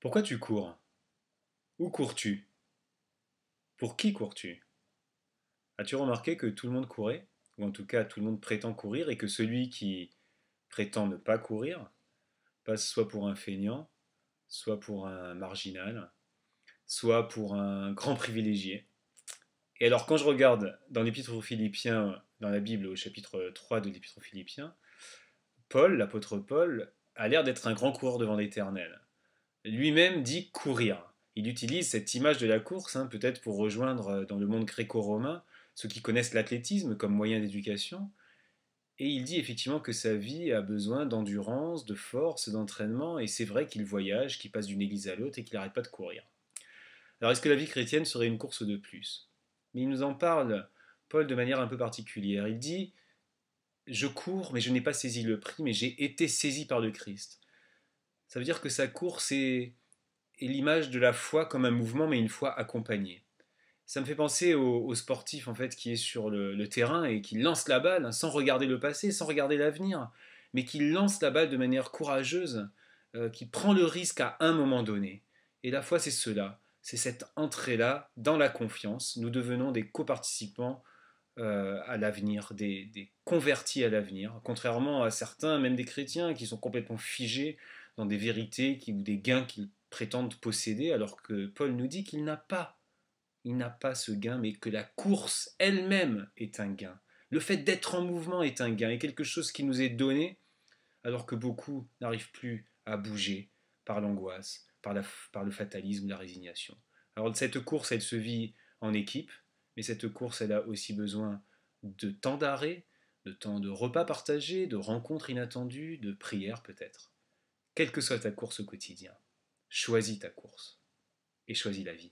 Pourquoi tu cours? Où cours-tu? Pour qui cours-tu? As-tu remarqué que tout le monde courait? Ou en tout cas, tout le monde prétend courir et que celui qui prétend ne pas courir passe soit pour un feignant, soit pour un marginal, soit pour un grand privilégié. Et alors, quand je regarde dans l'Épître aux Philippiens, dans la Bible, au chapitre 3 de l'Épître aux Philippiens, Paul, l'apôtre Paul, a l'air d'être un grand coureur devant l'Éternel. Lui-même dit courir. Il utilise cette image de la course, peut-être pour rejoindre dans le monde gréco-romain ceux qui connaissent l'athlétisme comme moyen d'éducation. Et il dit effectivement que sa vie a besoin d'endurance, de force, d'entraînement, et c'est vrai qu'il voyage, qu'il passe d'une église à l'autre et qu'il n'arrête pas de courir. Alors est-ce que la vie chrétienne serait une course de plus? Mais il nous en parle, Paul, de manière un peu particulière. Il dit, je cours, mais je n'ai pas saisi le prix, mais j'ai été saisi par le Christ. Ça veut dire que sa course est l'image de la foi comme un mouvement, mais une foi accompagnée. Ça me fait penser au sportif en fait qui est sur le terrain et qui lance la balle sans regarder le passé, sans regarder l'avenir, mais qui lance la balle de manière courageuse, qui prend le risque à un moment donné. Et la foi, c'est cela, c'est cette entrée-là dans la confiance. Nous devenons des coparticipants à l'avenir, des convertis à l'avenir, contrairement à certains, même des chrétiens, qui sont complètement figés dans des vérités ou des gains qu'ils prétendent posséder, alors que Paul nous dit qu'il n'a pas. Il n'a pas ce gain, mais que la course elle-même est un gain. Le fait d'être en mouvement est un gain, et quelque chose qui nous est donné, alors que beaucoup n'arrivent plus à bouger par l'angoisse, par le fatalisme, la résignation. Alors cette course, elle se vit en équipe, mais cette course, elle a aussi besoin de temps d'arrêt, de temps de repas partagés, de rencontres inattendues, de prières peut-être. Quelle que soit ta course au quotidien, choisis ta course et choisis la vie.